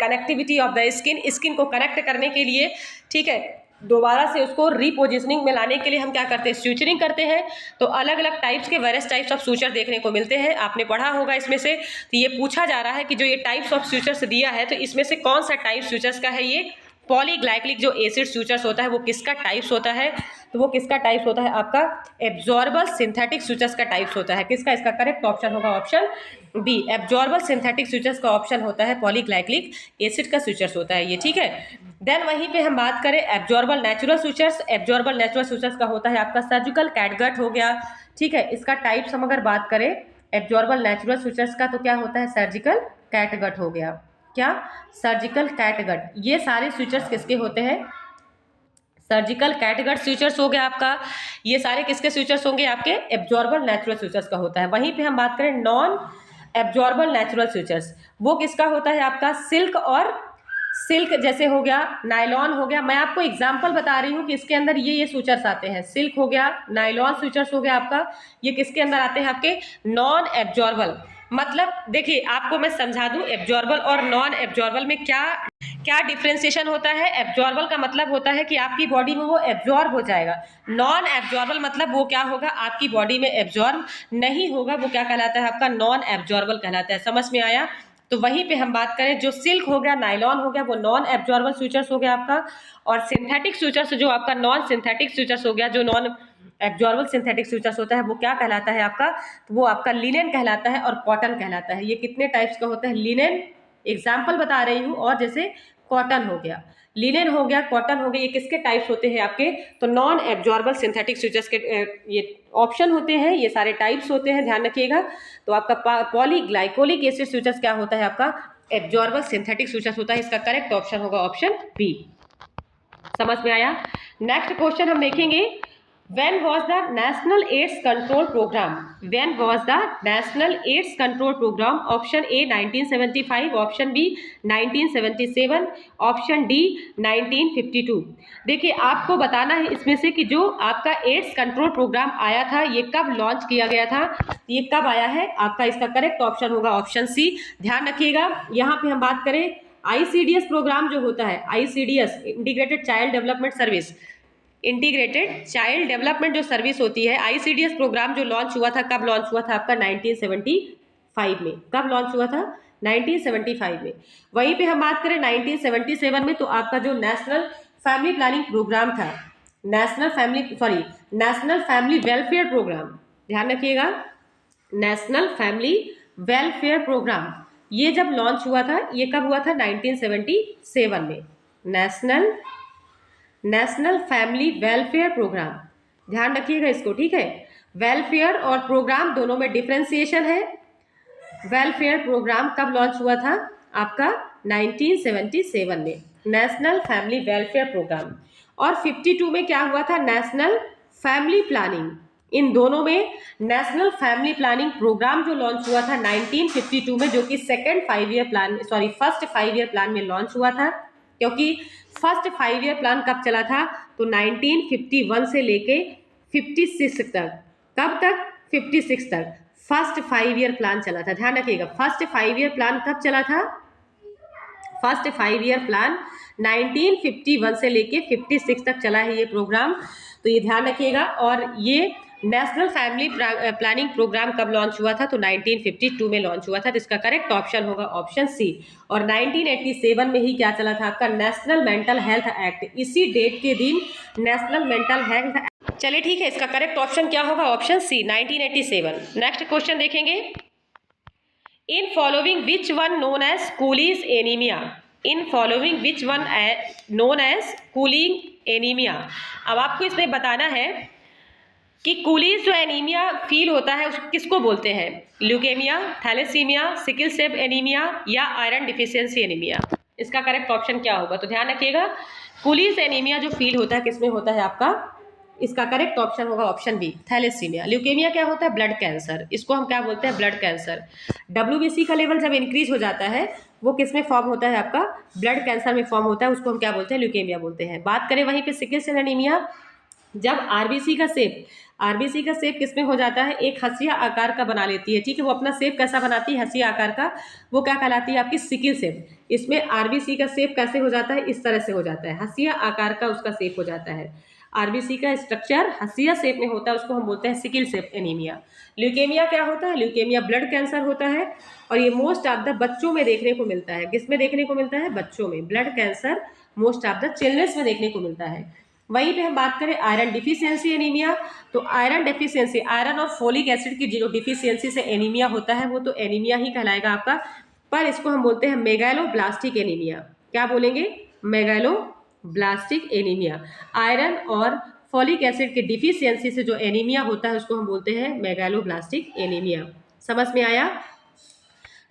connectivity of the skin, skin को कनेक्ट करने के लिए, ठीक है, दोबारा से उसको रीपोजिशनिंग में लाने के लिए हम क्या करते हैं, स्यूचरिंग करते हैं। तो अलग अलग टाइप्स के वेरियस टाइप्स ऑफ स्यूचर देखने को मिलते हैं, आपने पढ़ा होगा इसमें से। तो ये पूछा जा रहा है कि जो ये टाइप्स ऑफ स्यूचर्स दिया है, तो इसमें से कौन सा टाइप स्यूचर्स का है ये पॉलीग्लाइकोलिक जो एसिड स्यूचर्स होता है, वो किसका टाइप्स होता है, तो वो किसका टाइप्स होता है, आपका एब्जॉर्बल सिंथेटिक स्यूचर्स का टाइप्स होता है। किसका, इसका करेक्ट ऑप्शन होगा ऑप्शन बी, एब्जॉर्बल सिंथेटिक स्यूचर्स का ऑप्शन होता है पॉलीग्लाइकोलिक एसिड का स्यूचर्स होता है ये। ठीक है, देन वहीं पे हम बात करें एब्जॉर्बल नेचुरल स्यूचर्स, एब्जॉर्बल नेचुरल स्यूचर्स का होता है आपका सर्जिकल कैटगट हो गया। ठीक है, इसका टाइप्स हम अगर बात करें एब्जॉर्बल नेचुरल स्यूचर्स का, तो क्या होता है, सर्जिकल कैटगट हो गया, क्या, सर्जिकल कैटगट। ये सारे स्यूचर्स किसके होते हैं, सर्जिकल कैटगट स्यूचर्स हो गया आपका, ये सारे किसके स्यूचर्स होंगे, आपके एब्जॉर्बल नेचुरल स्यूचर्स का होता है। वहीं पे हम बात करें नॉन एब्जॉर्बल नेचुरल स्यूचर्स, वो किसका होता है, आपका सिल्क, और सिल्क जैसे हो गया, नायलॉन हो गया। मैं आपको एग्जांपल बता रही हूँ कि इसके अंदर ये स्यूचर्स आते हैं, सिल्क हो गया, नायलॉन स्यूचर्स हो गया आपका, ये किसके अंदर आते हैं, आपके नॉन एब्जॉर्बल। मतलब देखिए आपको मैं समझा दूं, एब्जॉर्बल और नॉन एब्जॉर्बल में क्या क्या डिफ्रेंसिएशन होता है। एब्जॉर्बल का मतलब होता है कि आपकी बॉडी में वो एब्जॉर्ब हो जाएगा, नॉन एब्जॉर्बल मतलब वो क्या होगा, आपकी बॉडी में एब्जॉर्ब नहीं होगा, वो क्या कहलाता है, आपका नॉन एब्जॉर्बल कहलाता है। समझ में आया। तो वहीं पे हम बात करें, जो सिल्क हो गया, नायलॉन हो गया, वो नॉन एब्जॉर्बल स्यूचर्स हो गया आपका, और सिंथेटिक स्यूचर्स जो आपका नॉन सिंथेटिक स्यूचर्स हो गया, जो नॉन एब्जॉर्बल सिंथेटिक स्यूचर्स होता है वो क्या कहलाता है आपका, तो वो आपका लिनेन कहलाता है और कॉटन कहलाता है। ये कितने टाइप्स का होता है, लिनेन, एग्जाम्पल बता रही हूँ, और जैसे कॉटन हो गया, लिनेन हो गया, कॉटन हो गया, ये किसके टाइप्स होते हैं आपके, तो नॉन एब्जॉर्बल सिंथेटिक स्यूचर्स के ये ऑप्शन होते हैं, ये सारे टाइप्स होते हैं, ध्यान रखिएगा। तो आपका पॉलीग्लाइकोलिक एसिड स्यूचर्स क्या होता है, आपका एब्जॉर्बल सिंथेटिक स्यूचर्स होता है। इसका करेक्ट ऑप्शन होगा ऑप्शन बी। समझ में आया। नेक्स्ट क्वेश्चन हम देखेंगे, When was the National AIDS Control Program? When was the National AIDS Control Program? Option A 1975, Option B 1977, Option D 1952। देखिए आपको बताना है इसमें से कि जो आपका एड्स कंट्रोल प्रोग्राम आया था, ये कब लॉन्च किया गया था, ये कब आया है आपका, इसका करेक्ट ऑप्शन होगा ऑप्शन सी। ध्यान रखिएगा, यहाँ पे हम बात करें ICDS प्रोग्राम जो होता है, ICDS integrated child development service, integrated child development जो सर्विस होती है, ICDS प्रोग्राम जो लॉन्च हुआ था, कब लॉन्च हुआ था आपका 1975 में। कब लॉन्च हुआ था, 1975 में। वहीं पे हम बात करें 1977 में, तो आपका जो नेशनल फैमिली प्लानिंग प्रोग्राम था, नेशनल फैमिली वेलफेयर प्रोग्राम, ध्यान रखिएगा, नेशनल फैमिली वेलफेयर प्रोग्राम, ये जब लॉन्च हुआ था, ये कब हुआ था, 1977 में। नेशनल फैमिली वेलफेयर प्रोग्राम, ध्यान रखिएगा इसको, ठीक है। वेलफेयर और प्रोग्राम दोनों में डिफरेंशिएशन है। वेलफेयर प्रोग्राम कब लॉन्च हुआ था आपका, 1977 में, नेशनल फैमिली वेलफेयर प्रोग्राम। और 52 में क्या हुआ था, नेशनल फैमिली प्लानिंग इन दोनों में नेशनल फैमिली प्लानिंग प्रोग्राम जो लॉन्च हुआ था 1952 में, जो कि फर्स्ट 5 ईयर प्लान में लॉन्च हुआ था, क्योंकि फर्स्ट 5 ईयर प्लान कब चला था, तो 1951 से लेके 56 तक। कब तक? 56 तक फर्स्ट 5 ईयर प्लान चला था। ध्यान रखिएगा, फर्स्ट 5 ईयर प्लान कब चला था? फर्स्ट 5 ईयर प्लान 1951 से लेके 56 तक चला है ये प्रोग्राम, तो ये ध्यान रखिएगा। और ये नेशनल फैमिली प्लानिंग प्रोग्राम कब लॉन्च हुआ था, तो 1952 में लॉन्च हुआ था, जिसका करेक्ट ऑप्शन होगा ऑप्शन सी। और 1987 में ही क्या चला था आपका? National mental health act. इसी डेट के दिन नेशनल मेंटल हेल्थ, चलिए ठीक है, इसका करेक्ट ऑप्शन क्या होगा? Option C 1987। नेक्स्ट क्वेश्चन देखेंगे, in following which one known as Cooley's anaemia, in following which one known as cooling anaemia. अब आपको इसमें बताना है कि कूलीज जो एनीमिया फील होता है उसको किसको बोलते हैं? Leukaemia, thalassaemia, sickle cell anaemia या आयरन डिफिशियंसी एनीमिया। इसका करेक्ट ऑप्शन क्या होगा? तो ध्यान रखिएगा, कूलीज एनीमिया जो फील होता है किसमें होता है आपका? इसका करेक्ट ऑप्शन होगा ऑप्शन बी, थैलेसीमिया। ल्यूकेमिया क्या होता है? Blood cancer. इसको हम क्या बोलते हैं? Blood cancer. WBC का लेवल जब इंक्रीज हो जाता है वो किस में फॉर्म होता है आपका? ब्लड कैंसर में फॉर्म होता है, उसको हम क्या बोलते हैं? ल्यूकेमिया बोलते हैं। बात करें वहीं पे सिकल सेल एनीमिया, जब आरबीसी का शेप किसमें हो जाता है? एक हंसिया आकार का बना लेती है, ठीक है। वो अपना शेप कैसा बनाती है? हंसिया आकार का। वो क्या कहलाती है? आपकी सिकल सेल। इसमें आरबीसी का शेप कैसे हो जाता है? इस तरह से हो जाता है, हंसिया आकार का उसका शेप हो जाता है। आरबीसी का स्ट्रक्चर हंसिया शेप में होता है, उसको हम बोलते हैं सिकल सेल एनीमिया। ल्यूकेमिया क्या होता है? ल्यूकेमिया ब्लड कैंसर होता है, और ये मोस्ट ऑफ द बच्चों में देखने को मिलता है। किसमें देखने को मिलता है? बच्चों में। Blood cancer most of the childrens में देखने को मिलता है। वहीं पे हम बात करें आयरन डिफिशियंसी एनीमिया, तो आयरन डिफिशियंसी, आयरन और फोलिक एसिड की जो डिफिशियंसी से एनीमिया होता है वो तो एनीमिया ही कहलाएगा आपका, पर इसको हम बोलते हैं मेगालोब्लास्टिक एनीमिया। क्या बोलेंगे? Megaloblastic anaemia. आयरन और फोलिक एसिड की डिफिशियंसी से जो एनीमिया होता है उसको हम बोलते हैं मेगालोब्लास्टिक एनीमिया। समझ में आया?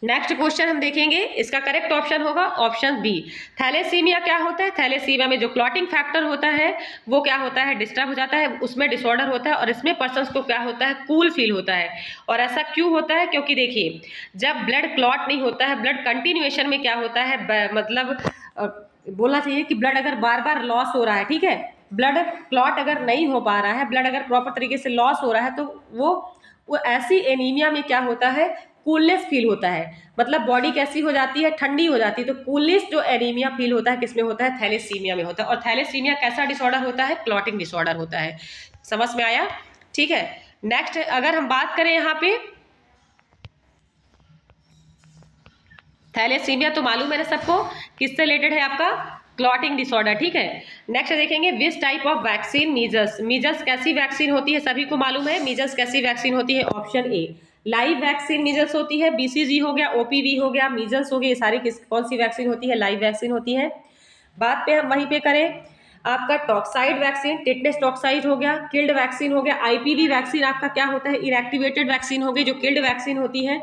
नेक्स्ट क्वेश्चन हम देखेंगे, इसका करेक्ट ऑप्शन होगा ऑप्शन बी। थैलेसीमिया क्या होता है? थैलेसीमिया में जो क्लॉटिंग फैक्टर होता है वो क्या होता है? डिस्टर्ब हो जाता है, उसमें डिसऑर्डर होता है, और इसमें पर्सन्स को क्या होता है? कूल फील होता है। और ऐसा क्यों होता है? क्योंकि देखिए, जब ब्लड क्लॉट नहीं होता है, ब्लड कंटिन्यूएशन में क्या होता है, मतलब बोलना चाहिए कि ब्लड अगर बार बार लॉस हो रहा है, ठीक है, ब्लड क्लॉट अगर नहीं हो पा रहा है, ब्लड अगर प्रॉपर तरीके से लॉस हो रहा है, तो वो ऐसी एनीमिया में क्या होता है? कूलनेस फील होता है, मतलब बॉडी कैसी हो जाती है? ठंडी हो जाती है। तो कूलनेस जो एनीमिया फील होता है किसमें होता है? थैलेसीमिया में होता है। और थैलेसीमिया कैसा डिसऑर्डर होता है? क्लॉटिंग डिसऑर्डर होता है। समझ में आया? ठीक है। नेक्स्ट अगर हम बात करें यहाँ पे, थैलेसीमिया तो मालूम है ना सबको, किससे रिलेटेड है? आपका क्लॉटिंग डिसऑर्डर, ठीक है। नेक्स्ट देखेंगे, which type of vaccine measles, measles कैसी वैक्सीन होती है? सभी को मालूम है मीजल्स कैसी वैक्सीन होती है। Option A live vaccine measles होती है, BCG हो गया, OPV हो गया, मीजल्स हो गई, ये सारी कौन सी वैक्सीन होती है? लाइव वैक्सीन होती है। बात पे हम वहीं पे करें, आपका टॉक्साइड वैक्सीन, टिटनेस टॉक्साइड हो गया, किल्ड वैक्सीन हो गया, IPV वैक्सीन आपका क्या होता है? इनएक्टिवेटेड वैक्सीन हो गई, जो किल्ड वैक्सीन होती है।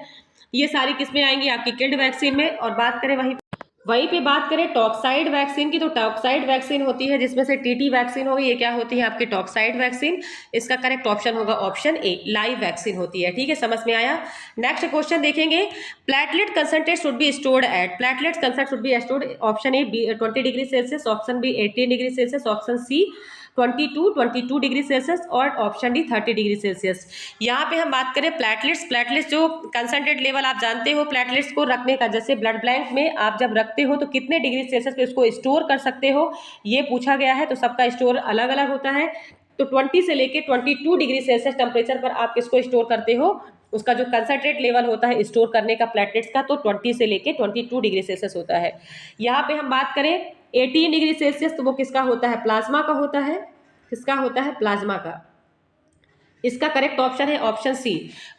ये सारी किसमें आएंगी? आपकी किल्ड वैक्सीन में। और बात करें वहीं पे बात करें टॉक्साइड वैक्सीन की, तो टॉक्साइड वैक्सीन होती है जिसमें से TT वैक्सीन होगी, ये क्या होती है? आपकी टॉक्साइड वैक्सीन। इसका करेक्ट ऑप्शन होगा ऑप्शन ए, लाइव वैक्सीन होती है, ठीक है। समझ में आया? नेक्स्ट क्वेश्चन देखेंगे, platelet concentrate should be stored at, platelet concentrate should be stored, option A 20 degree Celsius, option B 18 degree Celsius, option C 22 degree Celsius, और ऑप्शन डी 30 डिग्री सेल्सियस। यहाँ पे हम बात करें प्लेटलेट्स जो कंसंट्रेट लेवल आप जानते हो प्लेटलेट्स को रखने का, जैसे ब्लड बैंक में आप जब रखते हो तो कितने डिग्री सेल्सियस पे उसको स्टोर कर सकते हो, ये पूछा गया है। तो सबका स्टोर अलग अलग होता है, तो 20 से लेके 22 डिग्री सेल्सियस टेम्परेचर पर आप किसको स्टोर करते हो? उसका जो कंसंट्रेट लेवल होता है स्टोर करने का प्लेटलेट्स का, तो 20 से लेके 22 डिग्री सेल्सियस होता है। यहाँ पे हम बात करें 18 डिग्री सेल्सियस, तो वो किसका होता है? प्लाज्मा का होता है। किसका होता है? प्लाज्मा का। इसका करेक्ट ऑप्शन है ऑप्शन सी।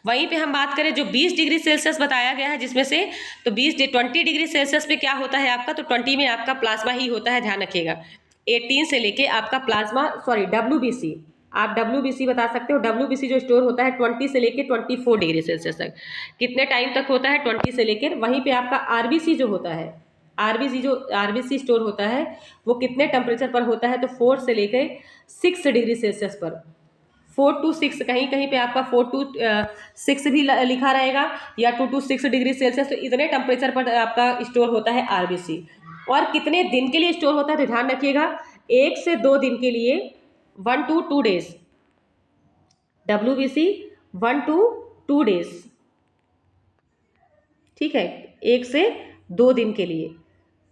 वहीं पे हम बात करें जो 20 डिग्री सेल्सियस बताया गया है जिसमें से, तो 20 डिग्री सेल्सियस पे क्या होता है आपका? तो 20 में आपका प्लाज्मा ही होता है, ध्यान रखिएगा। 18 से लेके आपका प्लाज्मा, सॉरी WBC, आप WBC बता सकते हो। WBC जो स्टोर होता है 20 से लेके 24 डिग्री सेल्सियस तक, कितने टाइम तक होता है? 20 से लेकर। वहीं पे आपका RBC जो होता है, RBC स्टोर होता है वो कितने टेम्परेचर पर होता है? तो 4 से लेकर 6 डिग्री सेल्सियस पर, 4 to 6, कहीं कहीं पे आपका 4 to 6 भी लिखा रहेगा, या 2 to 6 डिग्री सेल्सियस। तो इतने टेम्परेचर पर आपका स्टोर होता है आरबीसी। और कितने दिन के लिए स्टोर होता है तो ध्यान रखिएगा, 1 से 2 दिन के लिए, 1 to 2 days, WBC 1 to 2 days, ठीक है, 1 से 2 दिन के लिए,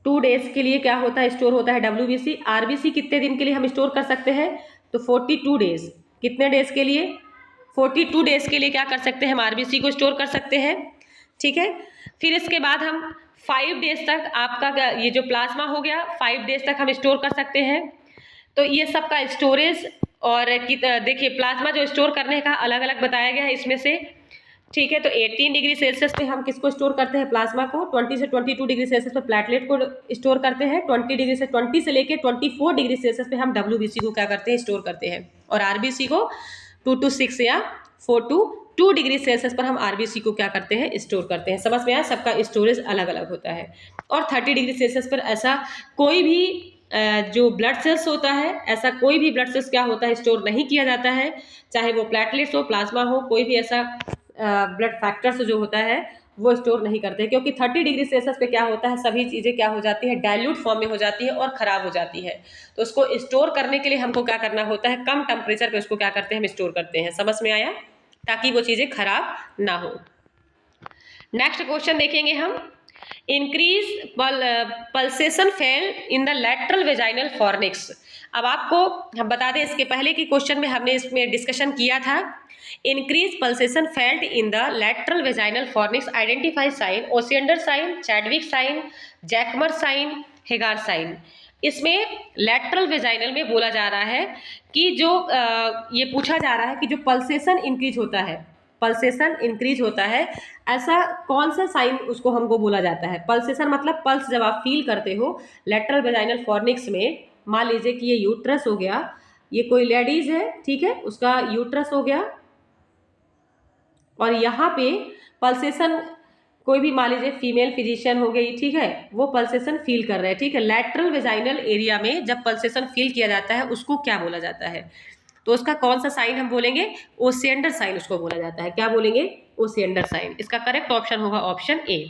2 डेज के लिए क्या होता है, स्टोर होता है WBC। आरबीसी कितने दिन के लिए हम स्टोर कर सकते हैं तो 42 डेज, कितने डेज के लिए, 42 डेज के लिए क्या कर सकते हैं हम आरबीसी को स्टोर कर सकते हैं, ठीक है। फिर इसके बाद हम 5 डेज तक आपका ये जो प्लाज्मा हो गया 5 डेज तक हम स्टोर कर सकते हैं। तो ये सब का स्टोरेज, और देखिए प्लाज्मा जो स्टोर करने का अलग अलग बताया गया है इसमें से, ठीक है। तो 18 डिग्री सेल्सियस पे हम किसको स्टोर करते हैं, प्लाज्मा को। 20 से 22 डिग्री सेल्सियस पे प्लेटलेट को स्टोर करते हैं। 20 से लेके 24 डिग्री सेल्सियस पे हम डब्ल्यूबीसी को क्या करते हैं, स्टोर करते हैं। और आरबीसी को 2 to 6 या 4 to 2 डिग्री सेल्सियस पर हम आरबीसी को क्या करते हैं, स्टोर करते हैं। समझ में आया, सबका स्टोरेज अलग अलग होता है। और 30 डिग्री सेल्सियस पर ऐसा कोई भी जो ब्लड सेल्स होता है, ऐसा कोई भी ब्लड सेल्स क्या होता है, स्टोर नहीं किया जाता है, चाहे वो प्लेटलेट्स हो, प्लाज्मा हो, कोई भी ऐसा ब्लड फैक्टर्स जो होता है वो स्टोर नहीं करते, क्योंकि 30 डिग्री सेल्सियस पे क्या होता है, सभी चीज़ें क्या हो जाती है, डाइल्यूट फॉर्म में हो जाती है और ख़राब हो जाती है। तो उसको स्टोर करने के लिए हमको क्या करना होता है, कम टेम्परेचर पे उसको क्या करते हैं, हम स्टोर करते हैं। समझ में आया, ताकि वो चीज़ें खराब ना हो। नेक्स्ट क्वेश्चन देखेंगे हम, increase pulsation fail in the lateral vaginal fornix. अब आपको हम बता दें, इसके पहले की क्वेश्चन में हमने इसमें डिस्कशन किया था, increase pulsation felt in the lateral vaginal fornix, identify sign, Osiander sign, Chadwick sign, Jacquemier sign, Hegar sign. इसमें लैटरल वेजाइनल में बोला जा रहा है कि जो ये पूछा जा रहा है कि जो पल्सेशन इंक्रीज होता है, पल्सेशन इंक्रीज होता है, ऐसा कौन सा साइन उसको हमको बोला जाता है। पल्सेशन मतलब पल्स जब आप फील करते हो लेटरल वेजाइनल फॉर्निक्स में, मान लीजिए कि ये यूट्रस हो गया, ये कोई लेडीज है, ठीक है, उसका यूट्रस हो गया, और यहाँ पे पल्सेशन कोई भी मान लीजिए फीमेल फिजिशियन हो गई, ठीक है, वो पल्सेशन फील कर रहे हैं, ठीक है। लैटरल वेजाइनल एरिया में जब पल्सेशन फील किया जाता है उसको क्या बोला जाता है, तो उसका कौन सा साइन हम बोलेंगे, ओसिएंडर साइन उसको बोला जाता है। क्या बोलेंगे, ओसिएंडर साइन। इसका करेक्ट ऑप्शन होगा ऑप्शन ए।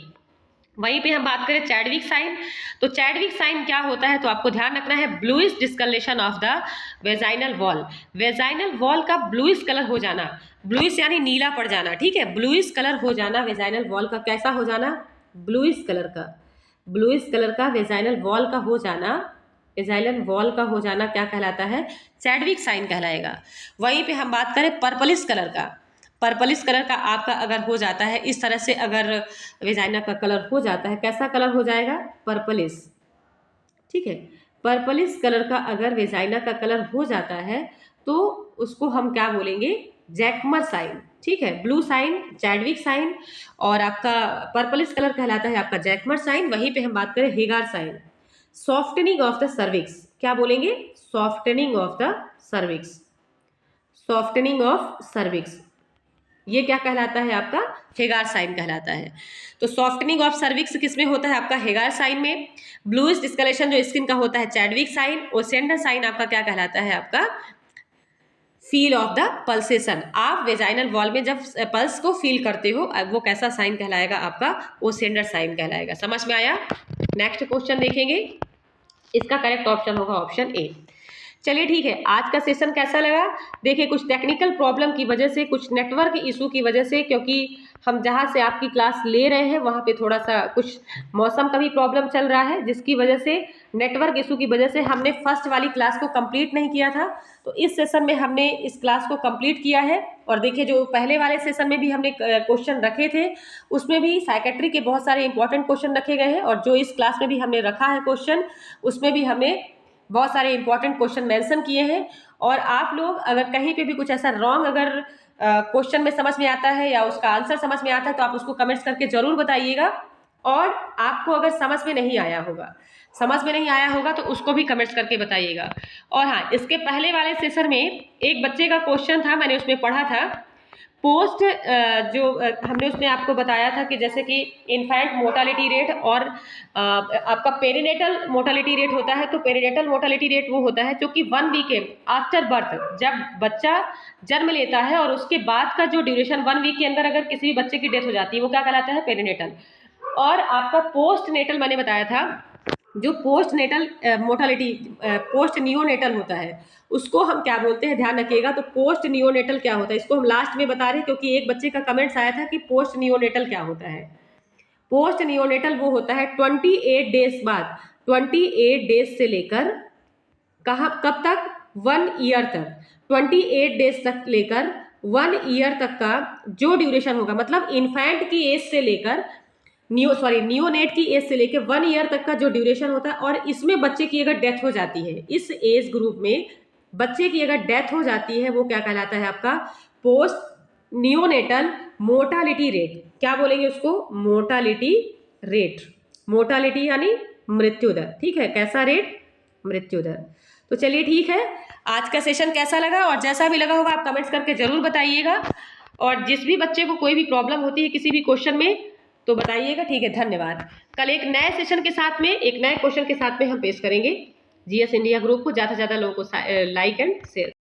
वहीं पे हम बात करें चैडविक साइन, तो चैडविक साइन क्या होता है, तो आपको ध्यान रखना है, bluish discoloration of the vaginal wall. Vaginal wall का ब्लूइश कलर हो जाना, ब्लूइश यानी नीला पड़ जाना, ठीक है, ब्लूइश कलर हो जाना वेजाइनल वॉल का, कैसा हो जाना, ब्लूइश कलर का, ब्लूइश कलर का वेजाइनल वॉल का हो जाना, वेजाइनल वॉल का हो जाना क्या कहलाता है, चैडविक साइन कहलाएगा। वहीं पे हम बात करें पर्पलिश कलर का, पर्पलिश कलर का आपका अगर हो जाता है, इस तरह से अगर वेजाइना का कलर हो जाता है, कैसा कलर हो जाएगा, पर्पलिश, ठीक है। पर्पलिश कलर का अगर वेजाइना का कलर हो जाता है तो उसको हम क्या बोलेंगे, जैकमर साइन, ठीक है। ब्लू साइन चैडविक साइन, और आपका पर्पलिश कलर कहलाता है आपका जैकमर साइन। वहीं पे हम बात करें Hegar sign, softening of the cervix, क्या बोलेंगे, softening of the cervix, softening of cervix, ये क्या कहलाता है आपका, हेगार साइन कहलाता है। तो सॉफ्टनिंग ऑफ सर्विक्स किस में होता है, आपका हेगार साइन में। ब्लूइश डिस्कलेशन जो स्किन का होता है चैडविक साइन। ओसिएंडर साइन आपका क्या कहलाता है, आपका फील ऑफ द पल्सेशन। आप वेजाइनल वॉल में जब पल्स को फील करते हो वो कैसा साइन कहलाएगा, आपका ओसिएंडर साइन कहलाएगा। समझ में आया। नेक्स्ट क्वेश्चन देखेंगे, इसका करेक्ट ऑप्शन होगा ऑप्शन ए। चलिए ठीक है, आज का सेशन कैसा लगा, देखिए कुछ टेक्निकल प्रॉब्लम की वजह से, कुछ नेटवर्क इशू की वजह से, क्योंकि हम जहाँ से आपकी क्लास ले रहे हैं वहाँ पे थोड़ा सा कुछ मौसम का भी प्रॉब्लम चल रहा है, जिसकी वजह से नेटवर्क इशू की वजह से हमने फर्स्ट वाली क्लास को कंप्लीट नहीं किया था। तो इस सेशन में हमने इस क्लास को कंप्लीट किया है। और देखिए जो पहले वाले सेशन में भी हमने क्वेश्चन रखे थे उसमें भी साइकेट्री के बहुत सारे इंपॉर्टेंट क्वेश्चन रखे गए हैं, और जो इस क्लास में भी हमने रखा है क्वेश्चन, उसमें भी हमने बहुत सारे इंपॉर्टेंट क्वेश्चन मेंशन किए हैं। और आप लोग अगर कहीं पे भी कुछ ऐसा रॉन्ग अगर क्वेश्चन में समझ में आता है या उसका आंसर समझ में आता है तो आप उसको कमेंट्स करके जरूर बताइएगा। और आपको अगर समझ में नहीं आया होगा तो उसको भी कमेंट्स करके बताइएगा। और हाँ, इसके पहले वाले सेशन में एक बच्चे का क्वेश्चन था, मैंने उसमें पढ़ा था पोस्ट हमने उसमें आपको बताया था कि जैसे कि इन्फेंट मोर्टालिटी रेट और आपका पेरीनेटल मोर्टालिटी रेट होता है। तो पेरीनेटल मोर्टालिटी रेट वो होता है जो कि 1 वीक आफ्टर बर्थ, जब बच्चा जन्म लेता है और उसके बाद का जो ड्यूरेशन 1 वीक के अंदर अगर किसी भी बच्चे की डेथ हो जाती है वो क्या कहलाता है, पेरीनेटल। और आपका पोस्ट नेटल मैंने बताया था, जो post natal mortality post neonatal होता है उसको हम क्या बोलते हैं, ध्यान रखिएगा। तो पोस्ट नियोनेटल क्या होता है इसको हम लास्ट में बता रहे हैं, क्योंकि एक बच्चे का कमेंट्स आया था कि पोस्ट नियोनेटल क्या होता है। पोस्ट नियोनेटल वो होता है 28 डेज बाद, 28 डेज से लेकर कब तक, 1 ईयर तक, 28 डेज तक लेकर 1 ईयर तक का जो ड्यूरेशन होगा, मतलब इन्फेंट की एज से लेकर नियोनेट की एज से लेकर 1 ईयर तक का जो ड्यूरेशन होता है। और इसमें बच्चे की अगर डेथ हो जाती है, इस एज ग्रुप में बच्चे की अगर डेथ हो जाती है वो क्या कहलाता है आपका, पोस्ट नियोनेटल मोर्टालिटी रेट। क्या बोलेंगे उसको, मोर्टालिटी रेट। मोर्टालिटी यानी मृत्यु दर, ठीक है, कैसा रेट, मृत्यु दर। तो चलिए ठीक है, आज का सेशन कैसा लगा, और जैसा भी लगा होगा आप कमेंट्स करके जरूर बताइएगा। और जिस भी बच्चे को कोई भी प्रॉब्लम होती है किसी भी क्वेश्चन में तो बताइएगा, ठीक है। धन्यवाद। कल एक नए सेशन के साथ में, एक नए क्वेश्चन के साथ में हम पेश करेंगे। जीएस इंडिया ग्रुप को ज़्यादा से ज़्यादा लोगों को लाइक एंड शेयर